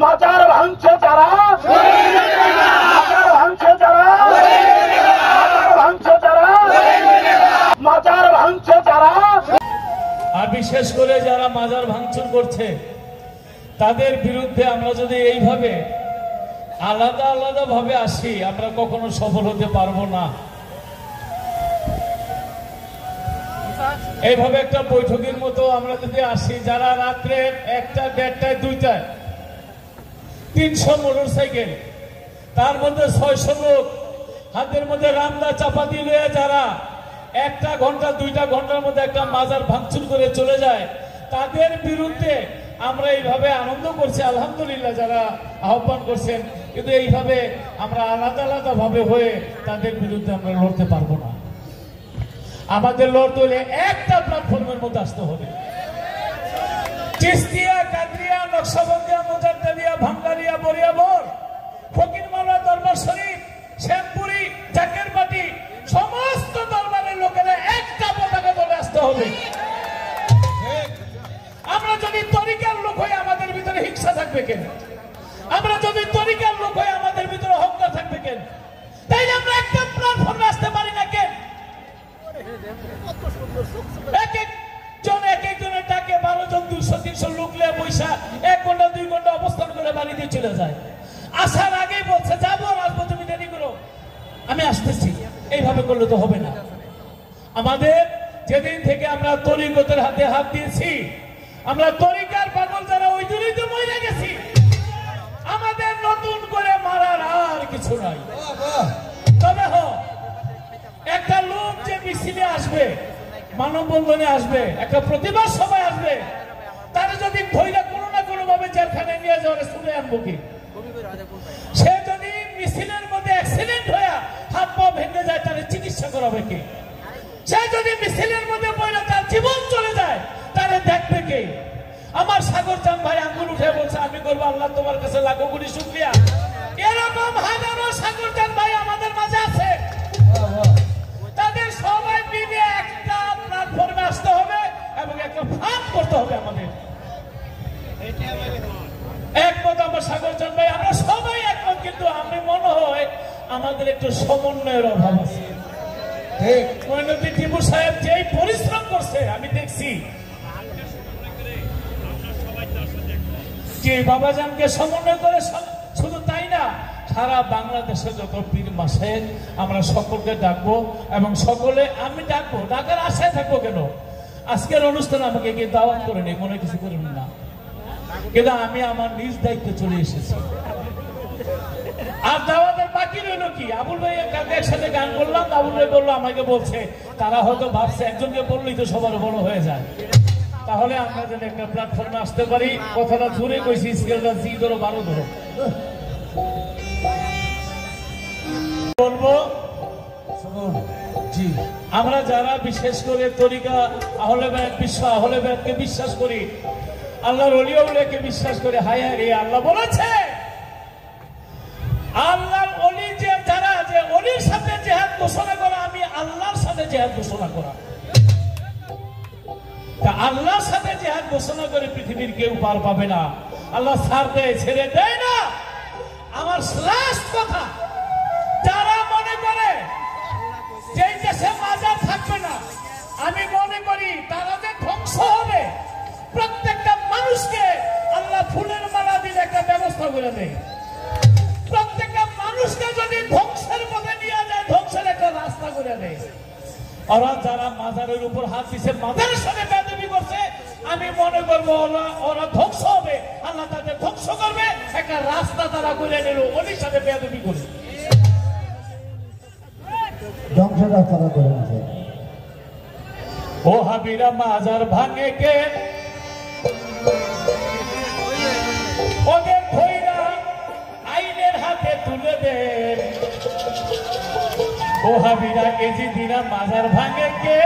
মাজার ভাঙছে যারা, মাজার ভাঙছে যারা, মাজার ভাঙছে যারা, মাজার ভাঙছে যারা। আর বিশেষ করে যারা মাজার ভাঙচুর করছে তাদের বিরুদ্ধে আমরা যদি এইভাবে আলাদা আলাদা ভাবে আসি আমরা কখনো সফল হতে পারবো না। এইভাবে একটা বৈঠকের মতো আমরা যদি আসি, যারা রাত্রে 1টা, 1:30, 2টায় 300 মোটরসাইকেল, তার মধ্যে 600 লোক হাতের মধ্যে রামদা চাপাতি লয়ে যারা 1টা ঘন্টা 2টা ঘন্টার মধ্যে একটা মাজার ভাঙচুর করে চলে যায়, তাদের বিরুদ্ধে আমরা এইভাবে আনন্দ করছি আলহামদুলিল্লাহ যারা আহ্বান করছেন, কিন্তু এইভাবে আমরা আলাদা আলাদা ভাবে হয়ে তাদের বিরুদ্ধে আমরা লড়তে পারবো না। আমাদের লড়তে হলে একটা প্ল্যাটফর্মের মধ্যে আসতে হবে। চিস্তিয়া, কাদরিয়া, নকশবন্দিয়া, মুজাদ্দিদিয়া, ভাঙ্গারিয়া, বরিয়াবর, ফকিরমাওলা, দরবার শরীফ, শ্যামপুরি, জাকেরবাটি সমস্ত দরবারের লোকেরা একটা পতাকা দলে আসতে হবে। আমরা যদি তরিকার লোক হয়ে আমাদের ভিতরে হিংসা থাকবে কেন? আমরা যদি তরিকার লোক হয়ে আমাদের ভিতরে অহংকার থাকবে কেন? তাইলে আমরা একটা প্ল্যাটফর্মে আসতে পারি না কেন? এক একজনের ডাকে 12 জন 200-300 লোক নিয়ে বৈশা 1 ঘন্টা 2 ঘন্টা অবস্থান করে বাড়ি দিয়ে চলে যায়। আসার আগেই বলছে যাবো, আসবো, তুমি দেরি করো, আমি আসতেছি। এইভাবে করলে তো হবে না। আমাদের যেদিন থেকে আমরা তরিকতের হাতে হাত দিয়েছি, আমরা তরিকার পাগল যারা ওই দিনই তো মরে গেছি। আমাদের নতুন করে মারার আর কিছু নাই। তবে একটা লোক যে মিছিলে আসবে, মানববন্ধনে আসবে, একটা প্রতিবাদ সভায় আসবে, তারা যদি ধৈর্য কোনো না কোনো ভাবে জেলখানায় নিয়ে যাওয়ার শুনে আনবো কি? সে যদি মিছিলের মধ্যে অ্যাক্সিডেন্ট হয়ে হাত পা ভেঙে যায়, তাহলে চিকিৎসা করাবে কে? সে যদি মিছিলের মধ্যে পড়ে তার জীবন চলে যায়, তাহলে দেখবে কে? আমার সাগর চাঁদ ভাই আঙ্গুল উঠে বলছে আমি করবো, আল্লাহ তোমার কাছে লাখো কোটি শুকরিয়া। এরকম হাজারো সাগর চাঁদ ভাই আমাদের মাঝে আছে। তাদের সবাই মিলে একটা প্ল্যাটফর্মে আসতে হবে এবং একটা ফাঁদ করতে হবে। আমাদের একমত আমার সাগর চাঁদ ভাই, আমরা সবাই একমত, কিন্তু আমি মনে হয় আমাদের একটু সমন্বয়ের অভাব আছে। মঈনুদ্দিন টিপু সাহেব যেই পরিশ্রম করছে আমি দেখছি, যে বাবাজানকে সমন্বয় করে, শুধু তাই না, সারা বাংলাদেশে যত পীর মাসে আমরা সকলকে ডাকবো এবং সকলে আমি ডাকবো, ডাকার আশায় থাকবো। কেন আজকের অনুষ্ঠানে আমাকে কি দাওয়াত করে নেই, মনে কিছু করেন না, কিন্তু আমি আমার নিজ দায়িত্বে চলে এসেছি। আর দাওয়াতের বাকি রইল কি? আবুল ভাই একসাথে গান করলাম, আবুল ভাই বললো, আমাকে বলছে তারা হয়তো ভাবছে একজনকে বললেই তো সবার বড় হয়ে যায়। তাহলে আমরা যেন একটা প্ল্যাটফর্মে আসতে পারি। কথাটা জোরে কইছি, স্কেলটা 10 ধরো 12 ধরো। বলবো আমরা যারা বিশেষ করে তরিকা আহলে বায়াত, বিশ্ব আহলে বায়াতকে বিশ্বাস করি, আল্লাহর ওলি আউলিয়াকে বিশ্বাস করি, হায় হায় রে, আল্লাহ বলেছে আল্লাহর ওলি যে যারা, যে ওলির সাথে জিহাদ ঘোষণা করা, আমি আল্লাহর সাথে জিহাদ ঘোষণা করা। আল্লাহর সাথে জিহাদ ঘোষণা করে পৃথিবীর কেউ পার পাবে না। আল্লাহ ছাড় দেয়, ছেড়ে দেয় না। আমার লাস্ট কথা, যারা মনে করে যে দেশে মাজার থাকবে না, আমি মনে করি তারা যে ধ্বংস হবে। প্রত্যেকটা মানুষকে আল্লাহ ফুলের মালা দিলে একটা ব্যবস্থা করে দেয়। প্রত্যেকটা মানুষকে যদি ধ্বংসের পথে নিয়ে যায়, ধ্বংসের একটা রাস্তা করে দেয়। ওরা যারা মাজারের উপর হাত দিচ্ছে, মাজারের সাথে বেয়াদবি করছে, আমি মনে করবো ওরা ধ্বংস হবে। আল্লাহ তাদের ধ্বংস করবে, একটা রাস্তা তারা করে নিল ওদের সাথে বেয়াদবি করে। ধ্বংসটা তারা করে নিছে। ও হাবিরা মাজার ভাঙে কে, ওদের ধইরা আইনের হাতে তুলে দেন। ও হাবিরা এজি দিনা মাজার ভাঙে কে,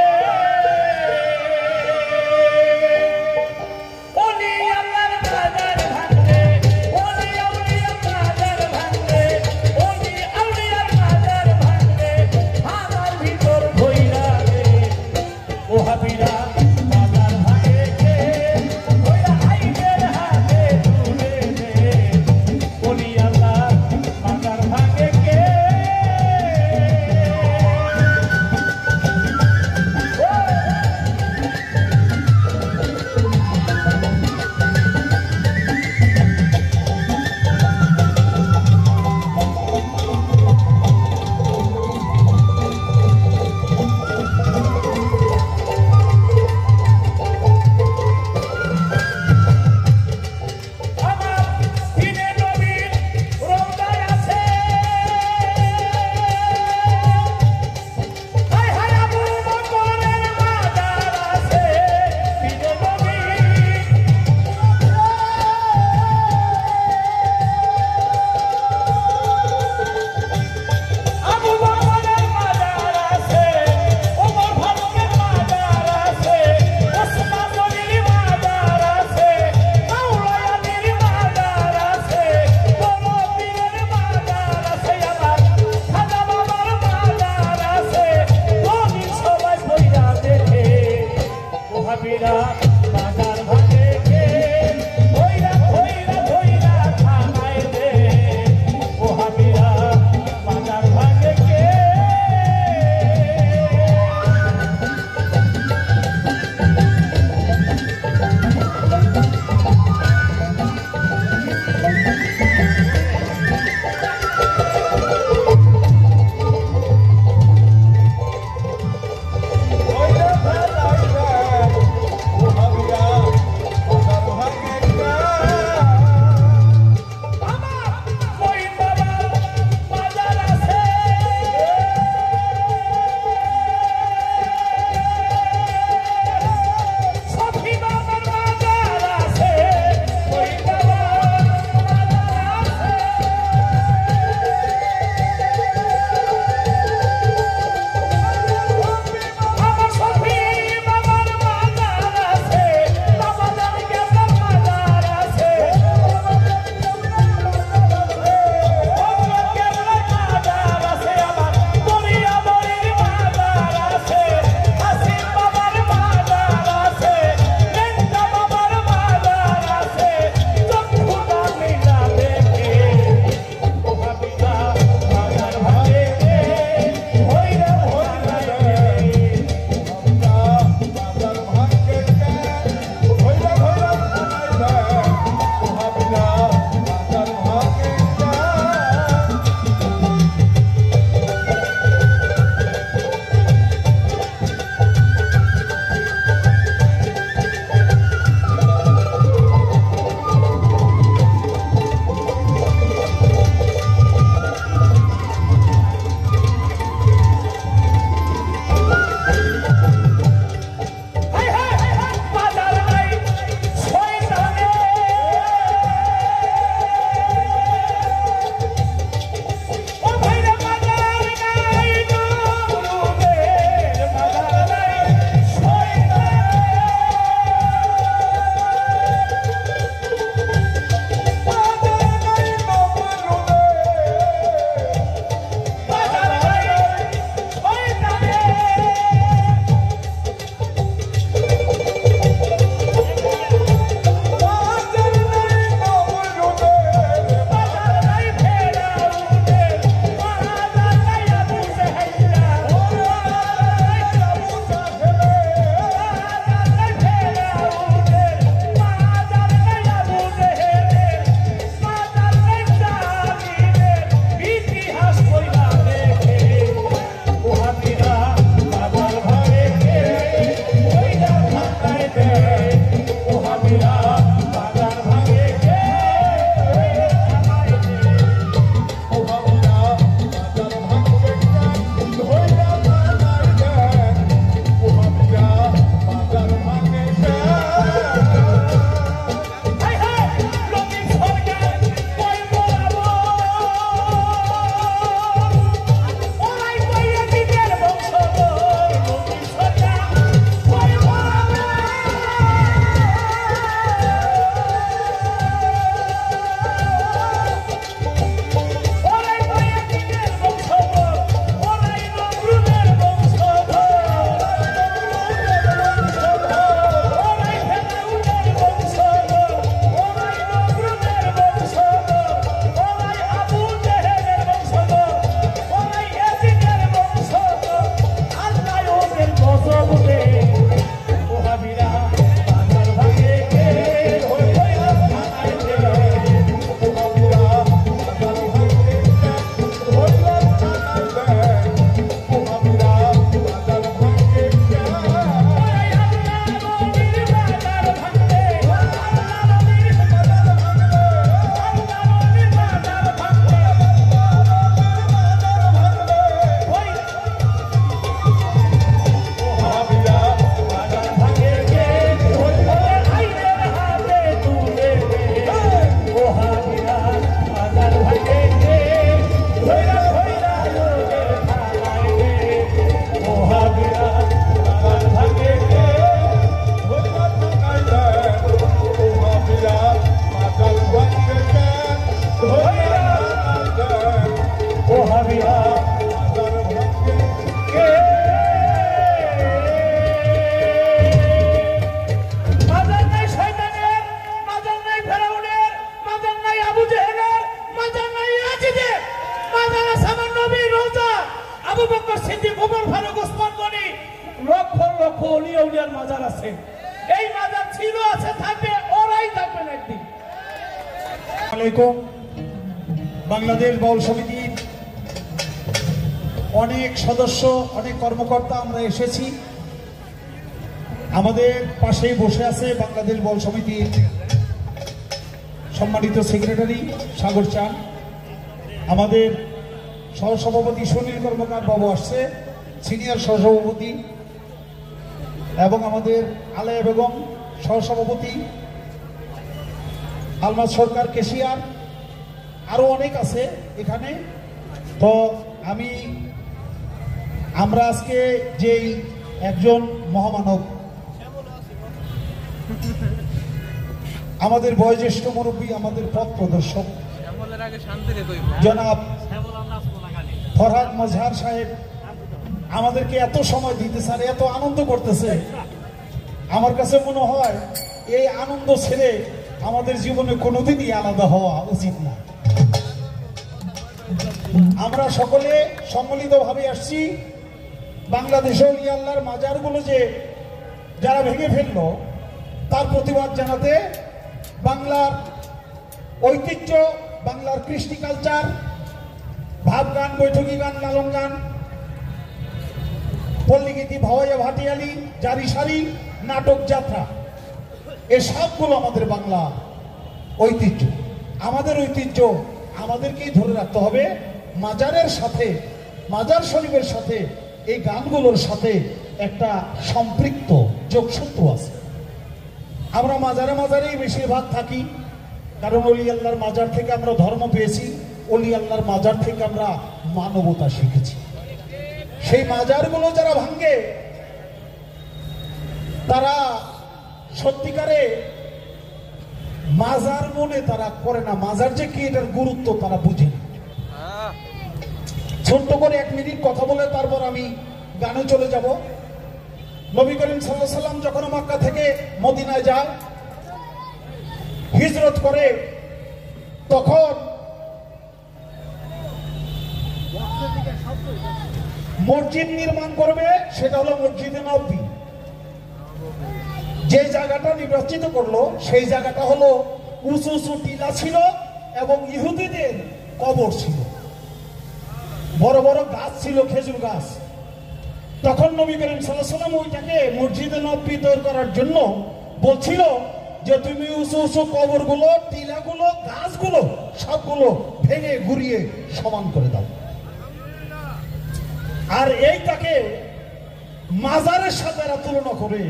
আবু বকর সিদ্দিক, ওমর ফারুক, ওসমান গনি, লক্ষ লক্ষ ওলি আউলিয়ার মাজার আছে। এই মাজার ছিল, আছে, থাকবে, ওরাই থাকবেন একদিন। আলাইকুম। বাংলাদেশ বাউল সমিতির অনেক সদস্য, অনেক কর্মকর্তা আমরা এসেছি। আমাদের পাশেই বসে আছে বাংলাদেশ বাউল সমিতির সম্মানিত সেক্রেটারি সাগর চান, আমাদের সহসভাপতি সুনীল কর্মকার বাবু আসছে, সিনিয়র সহসভাপতি, এবং আমাদের আলেয়া বেগম সহসভাপতি, আলমাজ সরকার কেশিয়ার, আরো অনেক আছে এখানে। তো আমরা আজকে যেই একজন মহামানব, আমাদের বয়োজ্যেষ্ঠ মুরব্বী, আমাদের পথ প্রদর্শক জনাব ফরহাদ মজহার সাহেব আমাদেরকে এত সময় দিতেছে আর এত আনন্দ করতেছে, আমার কাছে মনে হয় এই আনন্দ ছেড়ে আমাদের জীবনে কোনোদিনই আলাদা হওয়া উচিত না। আমরা সকলে সম্মিলিতভাবে আসছি বাংলাদেশে ওলি আল্লাহর মাজারগুলো যে যারা ভেঙে ফেললো তার প্রতিবাদ জানাতে। বাংলার ঐতিহ্য, বাংলার কৃষ্টি কালচার, ভাব গান, বৈঠকি গান, লালন গান, পল্লীগীতি, ভাওয়াইয়া ভাটিয়ালি, জারি সারি, নাটক, যাত্রা, এ সবগুলো আমাদের বাংলা ঐতিহ্য। আমাদের ঐতিহ্য আমাদেরকেই ধরে রাখতে হবে। মাজারের সাথে, মাজার শরীফের সাথে এই গানগুলোর সাথে একটা সম্পৃক্ত যোগসূত্র আছে। আমরা মাজারে মাজারেই বেশিরভাগ থাকি, কারণ অলি আল্লাহর মাজার থেকে আমরা ধর্ম পেয়েছি, অলি আল্লাহর মাজার থেকে আমরা মানবতা শিখেছি। সেই মাজারগুলো যারা ভাঙে তারা সত্যিকারে মাজার মনে তারা করে না, মাজার যে কি এটার গুরুত্ব তারা বুঝে না। ছোট্ট করে 1 মিনিট কথা বলে তারপর আমি গানে চলে যাব। নবী করিম সাল্লাল্লাহু আলাইহি সাল্লাম যখন মক্কা থেকে মদিনায় যায়, হিজরত করে, তখন মসজিদ নির্মাণ করবে, সেটা হলো মসজিদে নববী। যে জায়গাটা নির্বাচিত করলো সেই জায়গাটা হলো উঁচু উঁচু টিলা ছিল এবং ইহুদিদের কবর ছিল, বড় বড় গাছ ছিল, খেজুর গাছ। তখন নবী করিম সাল্লাল্লাহু আলাইহি সাল্লাম ওইটাকে মসজিদে নববী তৈরি করার জন্য বলছিল যে তুমি উঁচু উঁচু কবরগুলো, টিলাগুলো, গাছগুলো সবগুলো ভেঙে ঘুরিয়ে সমান করে দাও। আর এইটাকে মাজারের সাথে এরা তুলনা করে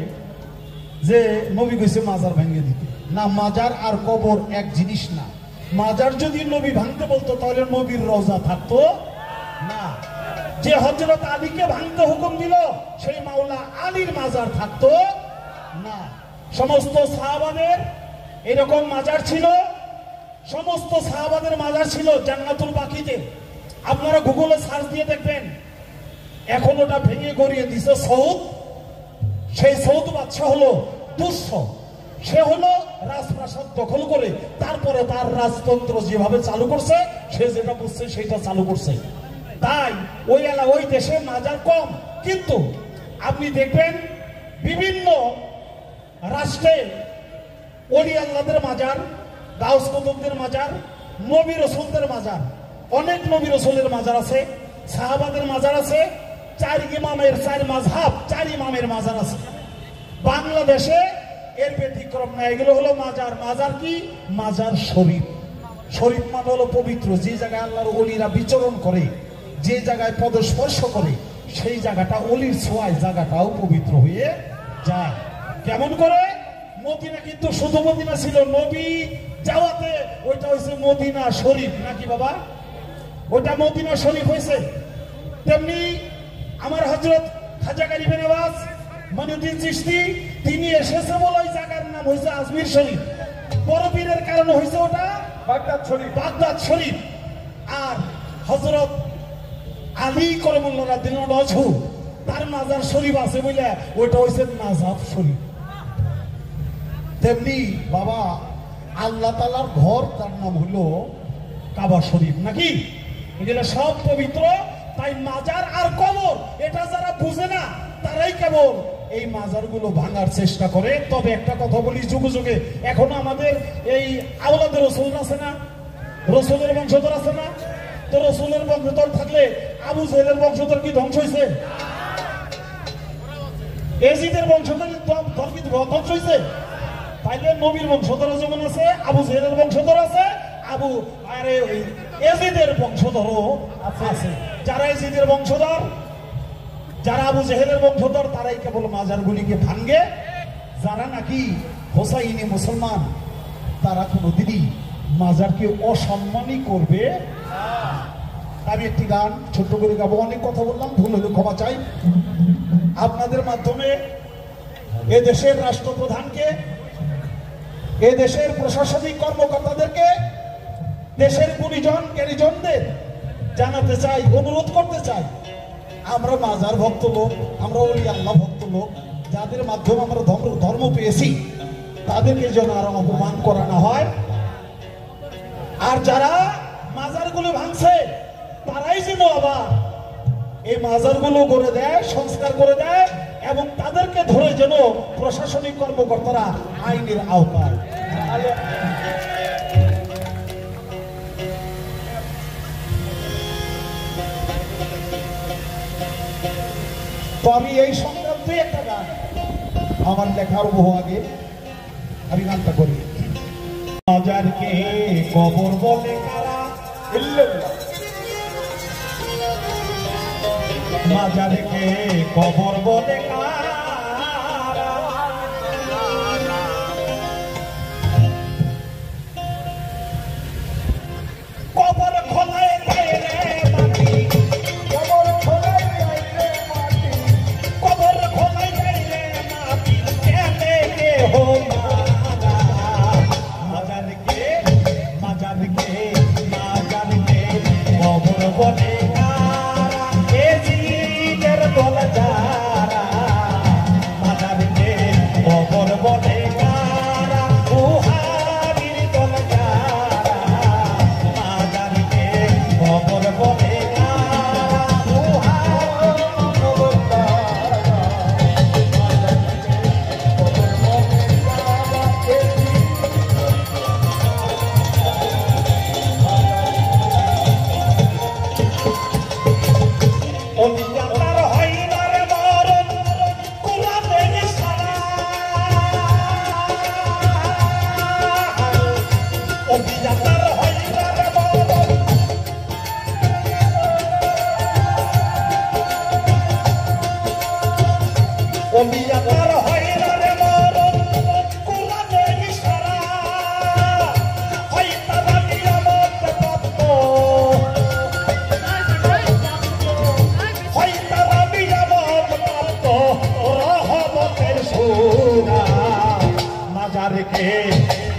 যে নবী কইছে মাজার ভেঙে দিতে। না, মাজার আর কবর এক জিনিস না। মাজার যদি নবী ভাঙতে বলতো তাহলে নবীর রওজা থাকতো না। যে হযরত আলীকে ভাঙতে হুকুম দিল সেই মাওলা আলীর মাজার থাকতো না। সমস্ত সাহাবাদের এরকম মাজার ছিল, সমস্ত সাহাবাদের মাজার ছিল জান্নাতুল বাকিতে। আপনারা গুগলে সার্চ দিয়ে দেখবেন, এখন ওটা ভেঙে গড়িয়ে দিছে সৌদ। সেই সৌদ বাদশা হলো দুঃস্থ, সে হলো রাজপ্রাসাদ দখল করে তারপরে তার রাজতন্ত্র যেভাবে চালু করছে, সে যেটা বুঝছে সেটা চালু করছে। তাই ওই দেশে মাজার কম, কিন্তু আপনি দেখবেন বিভিন্ন রাষ্ট্রে ওলি আল্লাহদের মাজার, গাউস কুতুবদের মাজার, নবী রাসূলদের মাজার, অনেক নবী রাসূলের মাজার আছে, সাহাবাদের মাজার আছে, 4 ইমামের 4 মাযহাব 4 ইমামের মাজার আছে। বাংলাদেশে এর ব্যতিক্রম না। এগুলো হলো মাজার। মাজার কি? মাজার শরীফ। শরীফ মানে হলো পবিত্র, যে জায়গায় আল্লাহর ওলিরা বিচরণ করে, যে জায়গায় পদস্পর্শ করে, সেই জায়গাটা ওলির ছোঁয়ায় জায়গাটাও পবিত্র হয়ে যায়। কেমন করে? মদিনা কিন্তু শুধু মদিনা ছিল, নবী যাওয়াতে ওইটা হয়েছে মদিনা শরীফ, নাকি বাবা? ওইটা মদিনা শরীফ হয়েছে। তেমনি আমার হযরত খাজা গরিব নওয়াজ মঈনুদ্দিন চিশতি, তিনি এসেছে বলে ওই জায়গার নাম হয়েছে আজমির শরীফ। বড় পীরের কারণে হয়েছে ওটা বাগদাদ শরীফ, বাগদাদ শরীফ। আর হযরত আলী করমুল্লাহ রাদিয়াল্লাহু আনহু তার মাজার শরীফ আছে বলে ওইটা হয়েছে নাজাফ শরীফ। তেমনি বাবা আল্লাহ তাআলার ঘর, তার নাম হলো কাবা শরীফ, নাকি? এগুলো সব পবিত্র, তাই মাজার আর কবর এটা যারা বুঝে না তারাই কেবল এই মাজারগুলো ভাঙার চেষ্টা করে। তবে একটা কথা বলি, যুগে যুগে এখনো আমাদের এই আওলাদের রসুল আছে না, রসুলের বংশধর আছে না? তো রসুলের বংশধর থাকলে আবু জেহেলের বংশধর কি ধ্বংস হয়েছে? এজিদের বংশধর কি ধ্বংস হয়েছে? তাইলে নবীর বংশধর যেমন আছে, আবু জেহেলের বংশধর আছে, এজিদের বংশধরও আছে। যারা এজিদের বংশধর, যারা আবু জেহেলের বংশধর, তারাই কেবল মাজারগুলিকে ভাঙ্গে। যারা নাকি হোসাইনি মুসলমান, তারা কোনোদিনই মাজারকে অসম্মানই করবে। আমি একটি গান ছোট্ট করে গাবো, অনেক কথা বললাম, ভুল হলে ক্ষমা চাই। আপনাদের মাধ্যমে এ দেশের রাষ্ট্রপ্রধানকে, এ দেশের প্রশাসনিক কর্মকর্তাদেরকে, দেশের গুণীজনদের জানাতে চাই, অনুরোধ করতে চাই, আমরা মাজার ভক্ত লোক, আমরা ওলি আল্লাহ ভক্ত লোক, যাদের মাধ্যমে আমরা ধর্ম পেয়েছি, তাদেরকে যেন আর অপমান করা না হয়। আর যারা মাজারগুলো ভাঙছে তারাই যেন আবার এই মাজারগুলো করে দেয়, সংস্কার করে দেয়, এবং তাদেরকে ধরে যেন প্রশাসনিক কর্মকর্তারা আইনের আওতায়। তো আমি এই সংক্রান্তে একটা গান, আমার লেখার বহু আগে আমি গানটা করি। মাজারকে কবর বলে কারা, মাজারকে কবর বলে কারা, কবর খোলায় বাইরে মাটি, কবর খোলায় বাইরে মাটি, কবর খোলায় বাইরে মাটি, কেনে কে হো মারা, মাজারকে মাজারকে মাজারকে কবর বলে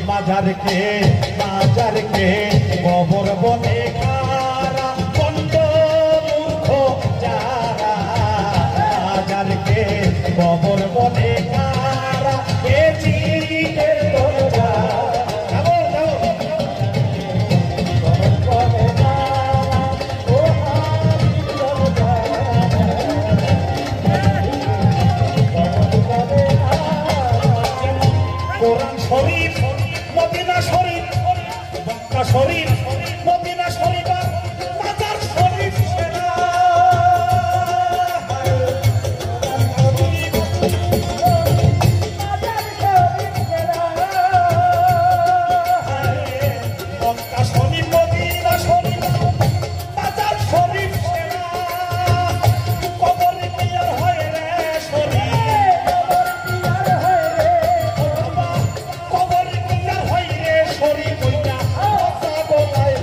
মাজারকে মাজারকে কবর বলে কারা, বন্ধ মূর্খ যারা, মাজারকে কবর বলে কারা, এ চিরিকের দরজা কোরআন শরীফ, মদিনা শরীফ, মক্কা শরীফ, মদিনা শরীফ, মাজার শরীফ সেনা, মক্কা শরীফ, মদিনা শরীফ, মাজার শরীফ সেনা, কবর ক্লিয়ার হয় রে শরীফ, কবর ক্লিয়ার হয় রে শরীফ, ওইটা কথা বলায়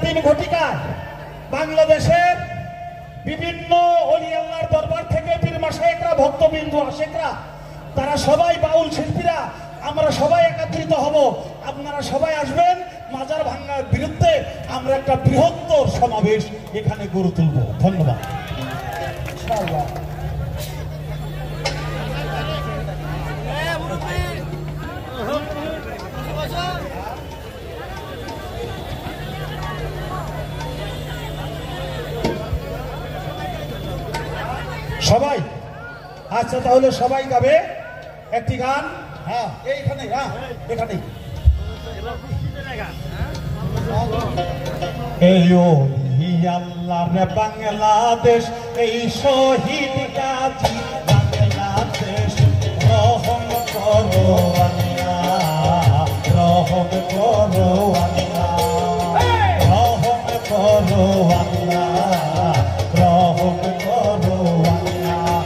দিন ঘটিকায় বাংলাদেশের বিভিন্ন অলি আল্লাহর দরবার থেকে পীর মাশায়েখরা, ভক্তবৃন্দ, আশেকরা, তারা সবাই, বাউল শিল্পীরা, আমরা সবাই একত্রিত হব। আপনারা সবাই আসবেন। মাজার ভাঙ্গার বিরুদ্ধে আমরা একটা বৃহত্তর সমাবেশ এখানে গড়ে তুলব। ধন্যবাদ। ইনশাআল্লাহ। সবাই আচ্ছা, তাহলে সবাই গাবে একটি গান। হ্যাঁ, এইখানে, হ্যাঁ এখানেই। এই ওলি আল্লাহর বাংলাদেশ, এই শহীদ গাজী বাংলাদেশ, রহম করো আল্লাহ, রহম করো আল্লাহ, রহম করো আল্লাহ, রহম করো আল্লাহ।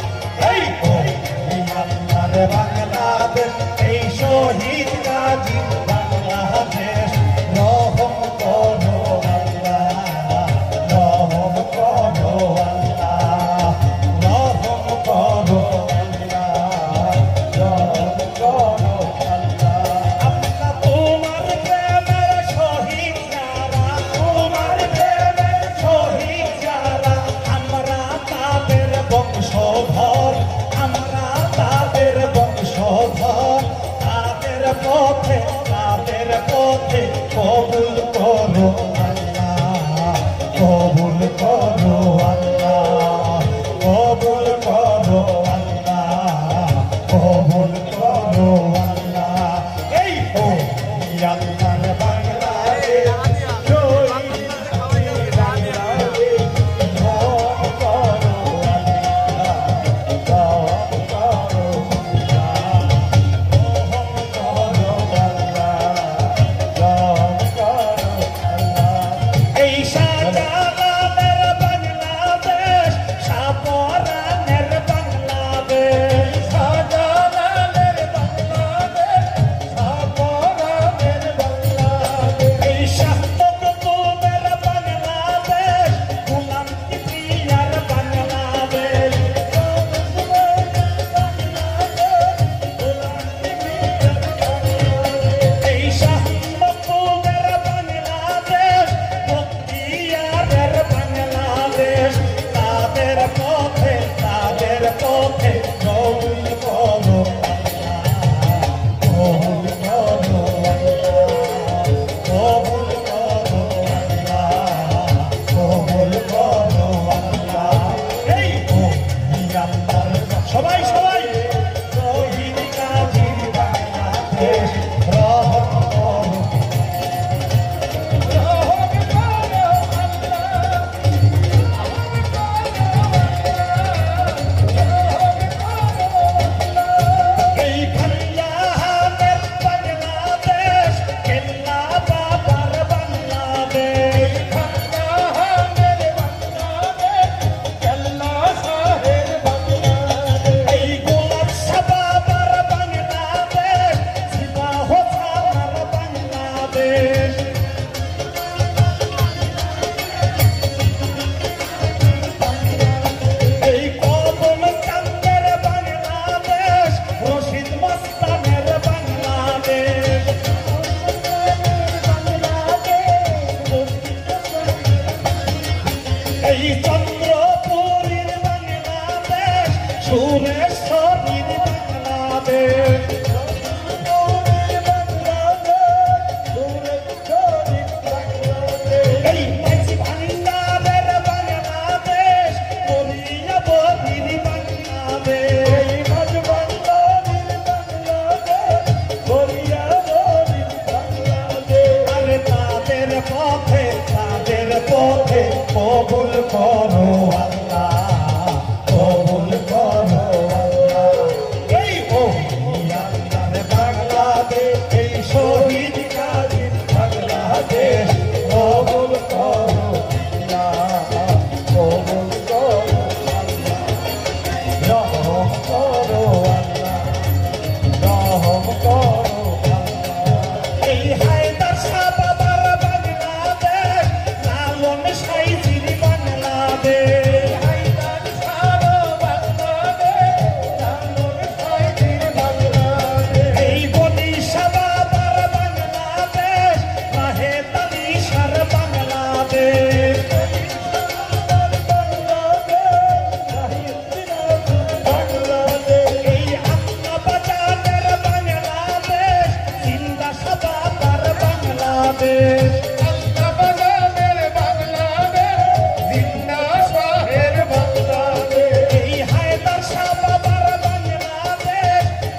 এই ওলি আল্লাহর বাংলাদেশ, এই শহীদ গাজী বাংলাদেশ, রহম করো আল্লাহ, রহম করো আল্লাহ, রহম করো আল্লাহ, রহম করো আল্লাহ। আমরা তোমার প্রেমের শহীদ যারা, তোমার প্রেমের শহীদ যারা, আমরা তাদের বংশধর, আমরা তাদের বংশধর, তাদের পথে কবুল করো আল্লাহ, কবুল করো আল্লাহ, কবুল করো আল্লাহ, কবুল করো আল্লাহ। এই ও আল্লাহর বাংলাদেশ, শহীদ বাংলাদেশ, রহম করো আল্লাহ, রহম করো আল্লাহ, রহম করো আল্লাহ। এই শাহজালালের বাংলাদেশ, শাহপরানের বাংলাদেশ, শাহজালালের বাংলাদেশ,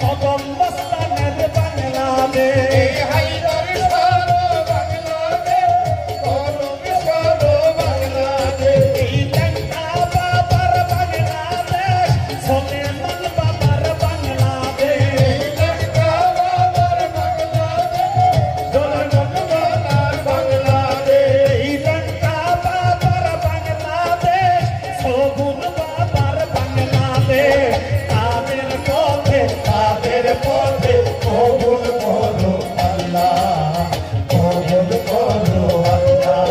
কদমস্তানের বাংলাদেশ এই ল্যাংটা বাবার বাংলাদেশ সলেমান বাবার বাংলাদেশ এই ল্যাংটা বাবার বাংলাদেশ সগুন বাবার বাংলাদেশ তাদের পথে কবুল করো আল্লাহ, কবুল করো আল্লাহ,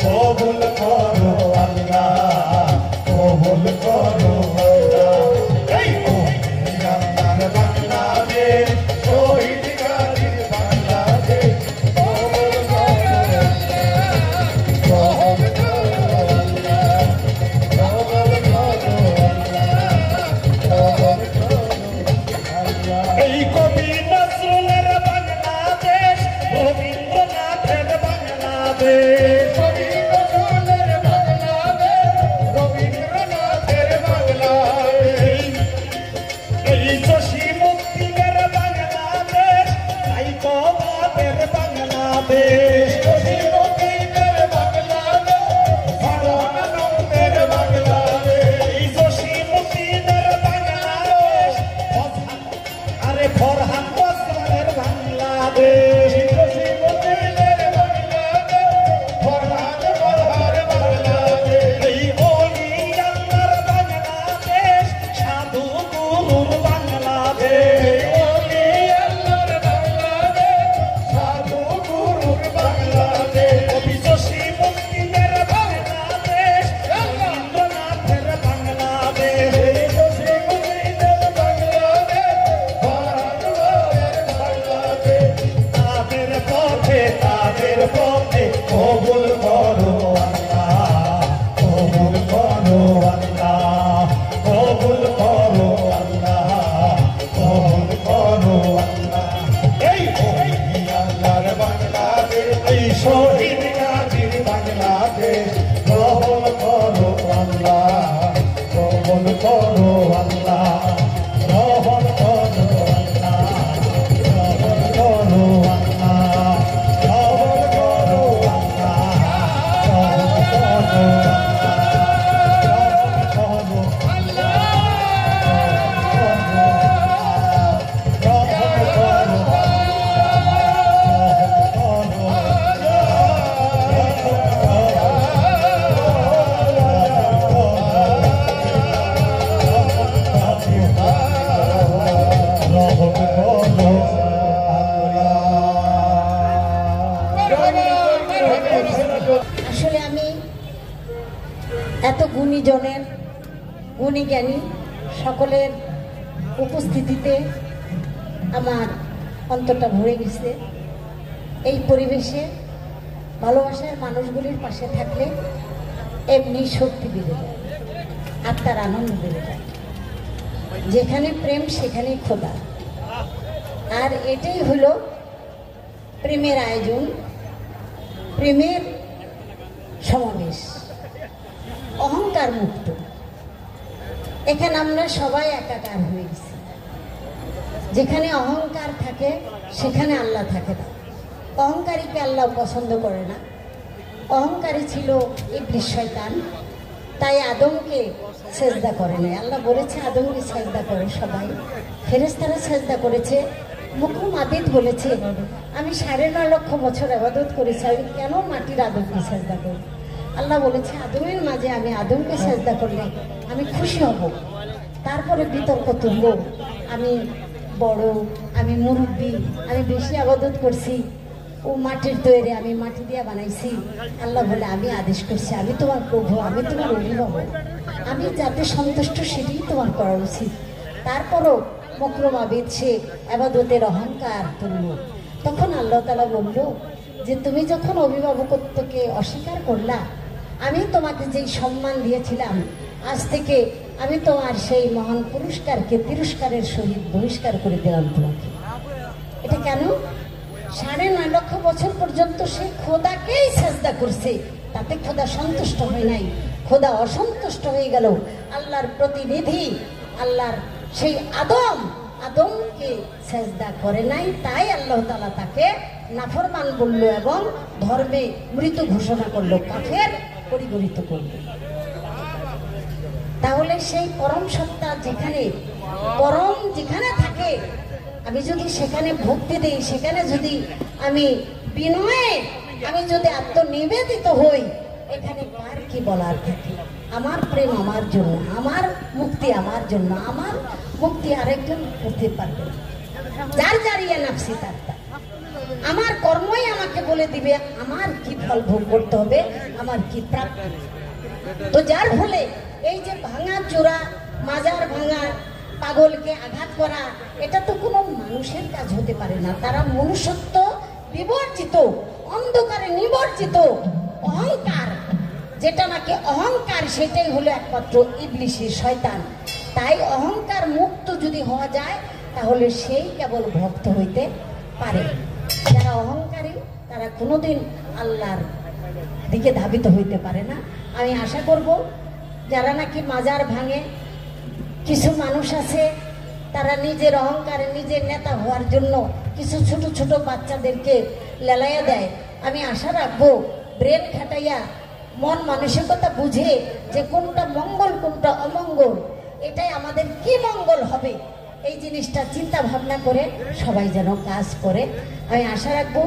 কবুল করো আল্লাহ, কবুল করো আল্লাহ। এই আল্লাহর বাংলাদেশ, শহীদ গাজীর বাংলাদেশ, কবুল করো আল্লাহ, কবুল করো আল্লাহ, কবুল করো আল্লাহ। এই কবি নজরুলের বাংলাদেশ, রবীন্দ্রনাথের বাংলাদেশ, কবি নজরুলের বাংলাদেশ, রবীন্দ্রনাথের বাংলাদেশ, এই জসীমউদ্দিনের বাংলাদেশ, সাইকোবাদের বাংলাদেশ, জসীমউদ্দিনের বাংলাদেশ, ফারহানের বাংলাদেশ, এই জসীমউদ্দিনের বাংলাদেশ, আরে ফরহাদ ওসমানের বাংলাদেশ, জসীমউদ্দিনের বাংলাদেশ, ফরহাদ বাংলাদেশ, এই ওলি আল্লাহর বাংলাদেশ, সাধু গুরুর বাংলাদেশ, ওলি আল্লাহর বাংলাদেশ, সাধু গুরুর বাংলাদেশ, কবি জসীমউদ্দিনের বাংলাদেশ, রবীন্দ্রনাথের বাংলাদেশ, জসীমউদ্দিনের বাংলাদেশ, তাদের পথে কবুল করো আল্লাহ, কবুল করো আল্লাহ, কবুল করো আল্লাহ, কবুল করো আল্লাহ। এই আল্লাহর বাংলাদেশ, এই শহীদ গাজীর বাংলাদেশ, কবুল করো আল্লাহ, কবুল করো আল্লাহ, কবুল করো আল্লাহ, কবুল করো আল্লাহ, কবুল করো আসলে আমি এত গুণীজনের গুণী জ্ঞানী সকলের উপস্থিতিতে আমার অন্তরটা ভরে গেছে। এই পরিবেশে ভালোবাসার মানুষগুলির পাশে থাকলে এমনি শক্তি বেড়ে যায়, আত্মার আনন্দ বেড়ে যায়। যেখানে প্রেম সেখানেই খোদা। আর এটাই হলো প্রেমের আয়োজন, প্রেমের সমাবেশ, অহংকার মুক্ত। এখানে আমরা সবাই একাকার হয়ে গেছি। যেখানে অহংকার থাকে সেখানে আল্লাহ থাকে না। অহংকারীকে আল্লাহ পছন্দ করে না। অহংকারী ছিল ইবলিস শয়তান, তাই আদমকে সেজদা করে নাই। আল্লাহ বলেছে আদমকে সেজদা করে সবাই, ফেরেশতারা সেজদা করেছে। মুকরম আবিদ বলেছে আমি 9.5 লক্ষ বছর ইবাদত করেছি, আমি কেন মাটির আদমকে সেজদা করি? আল্লাহ বলেছে আদমের মাঝে আমি আদমকে সেজদা করলে আমি খুশি হব। তারপরে বিতর্ক তুলব, আমি বড়, আমি মুরব্বী, আমি বেশি ইবাদত করছি, ও মাটির তৈরি, আমি মাটি দিয়ে বানাইছি। আল্লাহ বলে আমি আদেশ করছি, আমি তোমার প্রভু, আমি তোমার অভিভাবক, আমি যাতে সন্তুষ্ট সেটাই তোমার করা উচিত। তারপরও মকরম আবিদ সে ইবাদতের অহংকার তুলল। তখন আল্লাহ তাআলা বলল যে তুমি যখন অভিভাবকত্বকে অস্বীকার করলা, আমি তোমাকে যেই সম্মান দিয়েছিলাম, আজ থেকে আমি তোমার সেই মহান পুরস্কারকে তিরস্কারের সহিত বহিষ্কার করে দিলাম তোমাকে। এটা কেন? 9.5 লক্ষ বছর পর্যন্ত সে খোদাকেই সেজদা করছে, তাতে খোদা সন্তুষ্ট হয় নাই, খোদা অসন্তুষ্ট হয়ে গেল। আল্লাহর প্রতিনিধি, আল্লাহর সেই আদম আদমকে সেজদা করে নাই, তাই আল্লাহ তাআলা তাকে নাফরমান বলল এবং ধর্মে মৃত ঘোষণা করলো, কাফের পরিগণিত করল। তাহলে সেই পরম সত্তা যেখানে যেখানে থাকে, আমি যদি সেখানে ভক্তি দেই, সেখানে যদি আমি বিনয়ে আমি যদি আত্মনিবেদিত হই, এখানে কার কি বলার থাকে? আমার প্রেম আমার জন্য, আমার মুক্তি আমার জন্য, আমার মুক্তি আরেকজন করতে পারবে না। যার জারিয়া নাফসি তার, আমার কর্মই আমাকে বলে দিবে আমার কি ফল ভোগ করতে হবে, আমার কি প্রাপ্তি। তো যার ফলে এই যে ভাঙা চোরা, মাজার ভাঙা, পাগলকে আঘাত করা, এটা তো কোনো মানুষের কাজ হতে পারে না। তারা মনুষ্যত্ব বিবর্জিত, অন্ধকারে নিবর্জিত অহংকার, যেটা নাকি অহংকার, সেটাই হলো একমাত্র ইবলিশি, শয়তান। তাই অহংকার মুক্ত যদি হওয়া যায়, তাহলে সেই কেবল ভক্ত হইতে পারে। যারা অহংকারী তারা কোনোদিন আল্লাহর দিকে ধাবিত হইতে পারে না। আমি আশা করব যারা নাকি মাজার ভাঙে, কিছু মানুষ আছে তারা নিজের অহংকারে নিজের নেতা হওয়ার জন্য কিছু ছোট ছোট বাচ্চাদেরকে লেলাইয়া দেয়। আমি আশা রাখবো ব্রেন খাটাইয়া, মন মানসিকতা বুঝে যে কোনটা মঙ্গল কোনটা অমঙ্গল, এটাই আমাদের কি মঙ্গল হবে, এই জিনিসটা চিন্তা ভাবনা করে সবাই যেন কাজ করে। আমি আশা রাখবো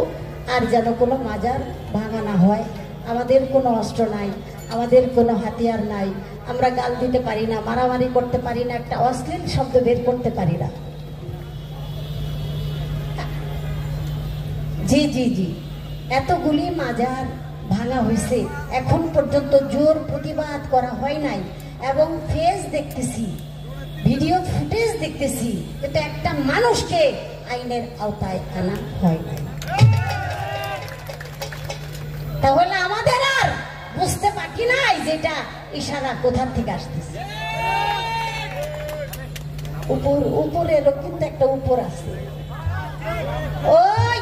আর যেন কোনো মাজার ভাঙা না হয়। আমাদের কোনো অস্ত্র নাই, আমাদের কোনো হাতিয়ার নাই, আমরা গাল দিতে পারি না, মারামারি করতে পারি না, একটা অশ্লীল শব্দ বের করতে পারি না। জি জি জি, এতগুলি মাজার ভাঙা হয়েছে, এখন পর্যন্ত জোর প্রতিবাদ করা হয় নাই, এবং ফেজ দেখতেছি, ভিডিও ফুটেজ দেখতেছি, কিন্তু একটা মানুষকে আইনের আওতায় আনা হয় নাই। তাহলে আমাদের আর বুঝতে বাকি নাই যেটা ইশারা কোথা থেকে আসতেছে। উপরেরও কিন্তু একটা উপর আছে। ওই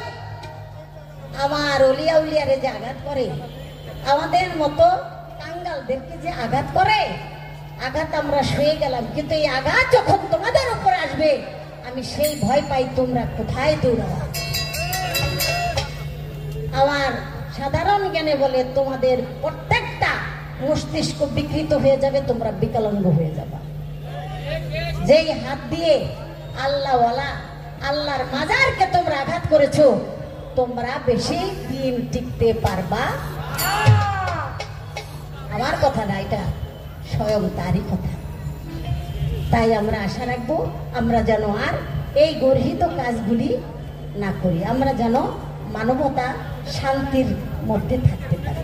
আমার অলিয়া উলিয়ারে যে আঘাত করে, আমাদের মতো কাঙ্গালদেরকে যে আঘাত করে, আঘাত আমরা শুয়ে গেলাম, কিন্তু এই আঘাত যখন তোমাদের উপর আসবে, আমি সেই ভয় পাই তোমরা কোথায় দৌড়াবা। আমার সাধারণ জ্ঞানে বলে তোমাদের প্রত্যেকটা মস্তিষ্ক বিকৃত হয়ে যাবে, তোমরা বিকলাঙ্গ হয়ে যাবা। যেই হাত দিয়ে আল্লাহওয়ালা আল্লাহর মাজারকে তোমরা আঘাত করেছো, তোমরা বেশি দিন টিকতে পারবা। আমার কথা না, এটা স্বয়ং তারই কথা। তাই আমরা আশা রাখবো আমরা যেন আর এই গর্হিত কাজগুলি না করি, আমরা যেন মানবতা শান্তির মধ্যে থাকতে পারি।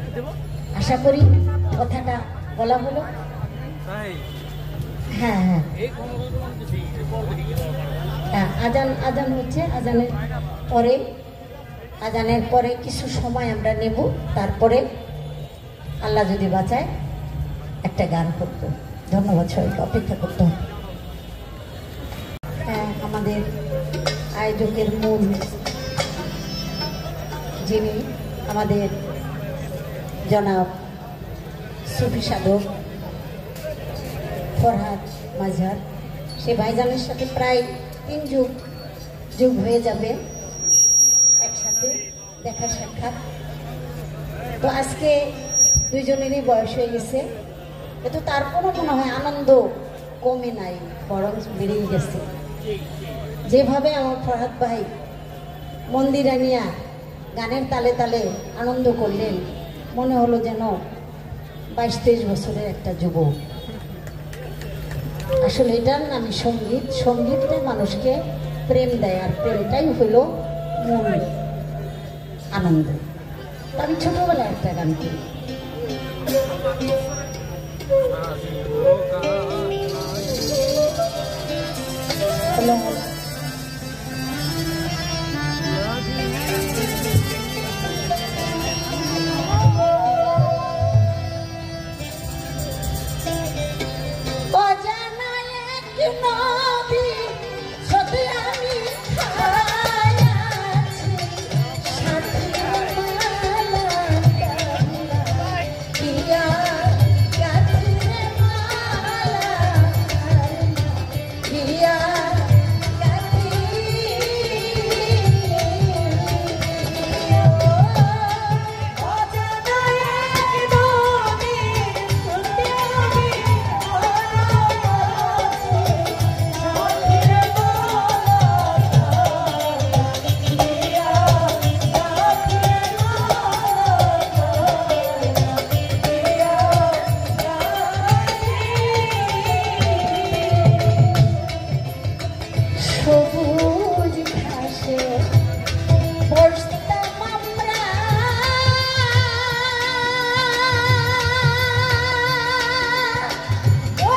আশা করি কথাটা বলা হলো। হ্যাঁ হ্যাঁ, আজান হচ্ছে, আজানের পরে কিছু সময় আমরা নেব, তারপরে আল্লাহ যদি বাঁচায় একটা গান করব। ধন্যবাদ, সবাইকে অপেক্ষা করতে হবে। হ্যাঁ, আমাদের আয়োজকের মূল যিনি আমাদের জনাব সুফি সাধক ফরহাদ মাঝার, সে ভাইজানের সাথে প্রায় 3 যুগ হয়ে যাবে একসাথে দেখা সাক্ষাৎ। তো আজকে দুইজনেরই বয়স হয়ে গেছে, কিন্তু তারপরও মনে হয় আনন্দ কমে নাই, বরং বেড়েই গেছে। যেভাবে আমার ফরহাদ ভাই মন্দির আনিয়া গানের তালে তালে আনন্দ করলেন, মনে হলো যেন 22-23 বছরের একটা যুবক। আসলে এটার নামই সঙ্গীত। সঙ্গীতটা মানুষকে প্রেম দেয়, আর প্রেমটাই হইল মূল আনন্দ। আমি ছোটবেলায় একটা গান করি, সবুজ ঘাসে বসতাম আমরা ও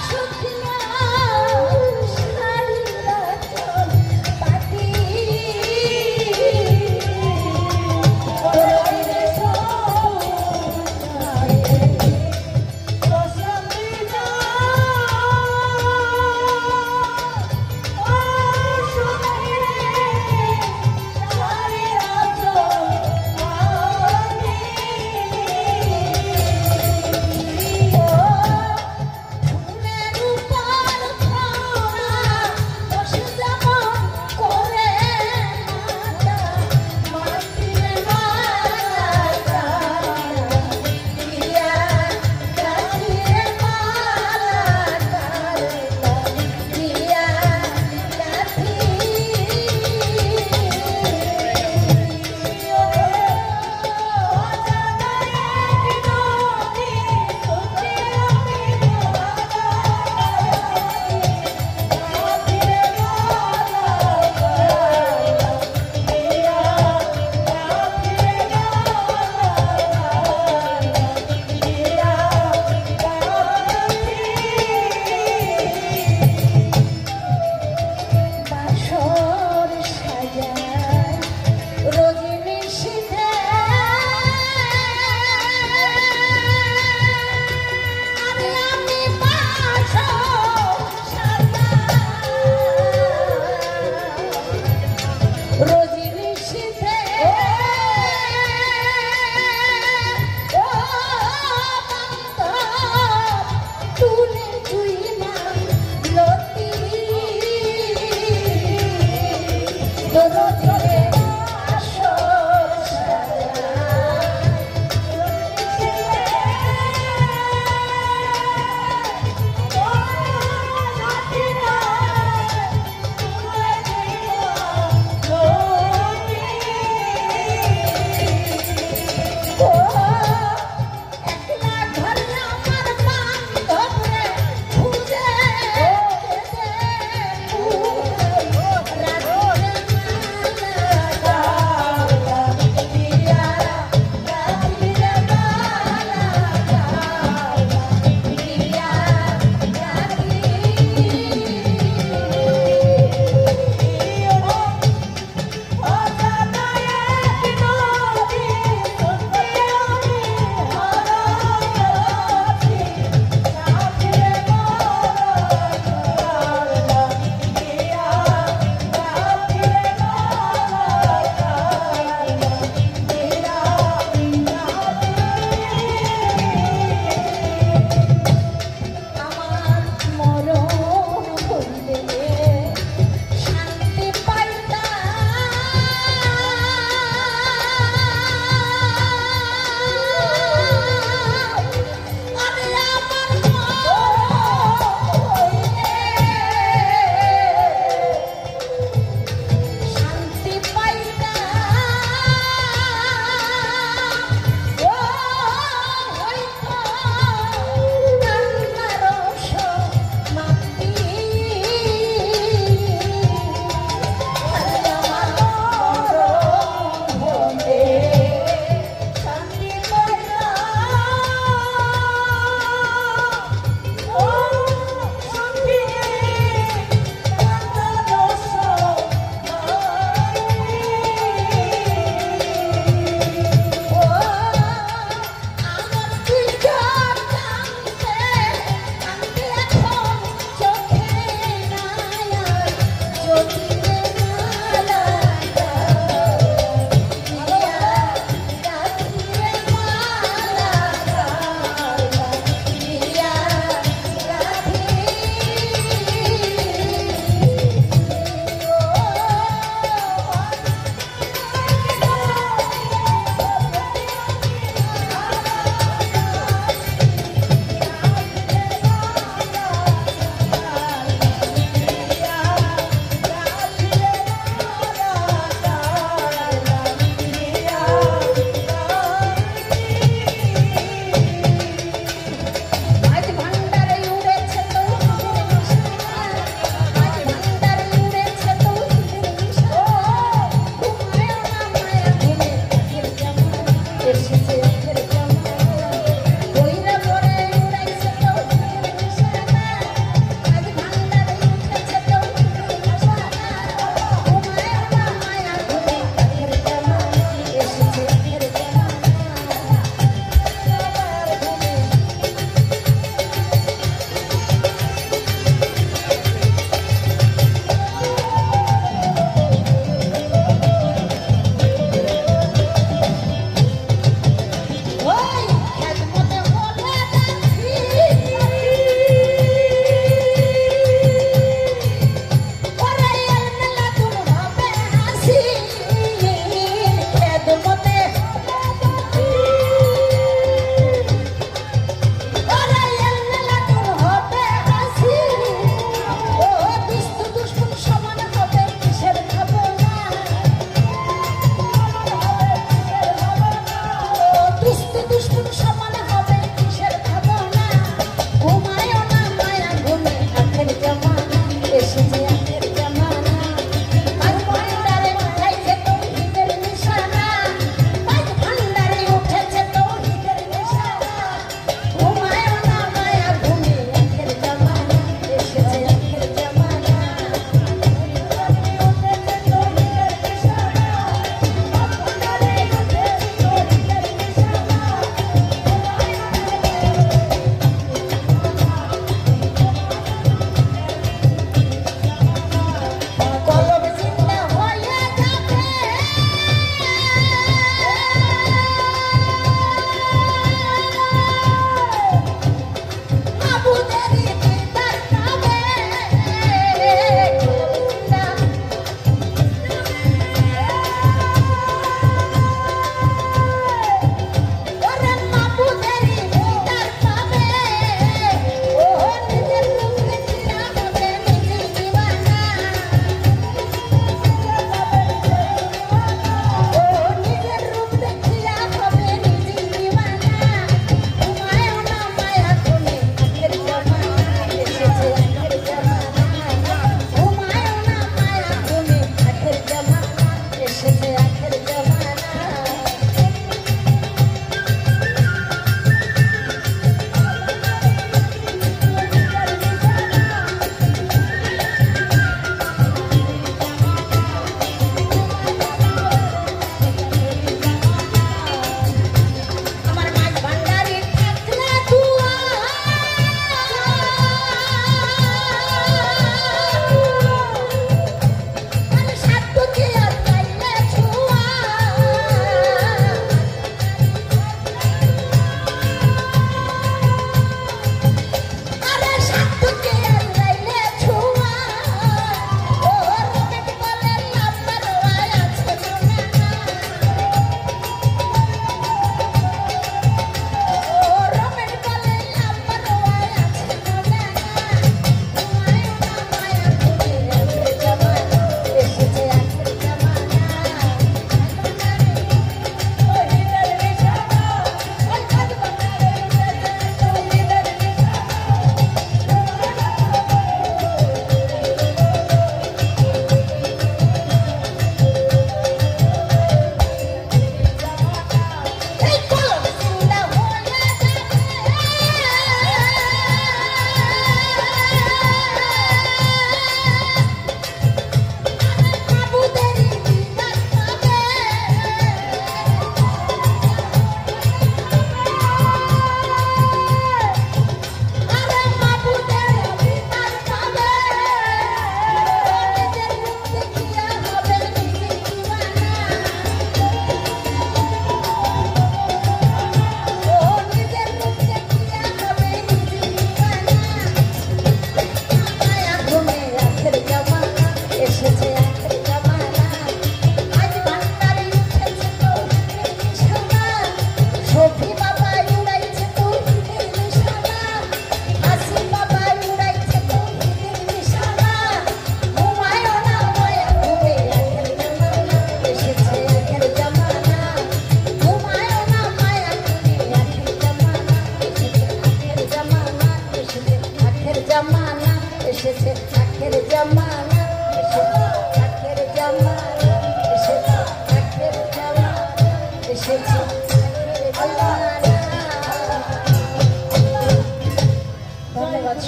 শুকনো শাড়িরা চল পাতি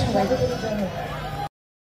সবাইকে পরিচয় হোক।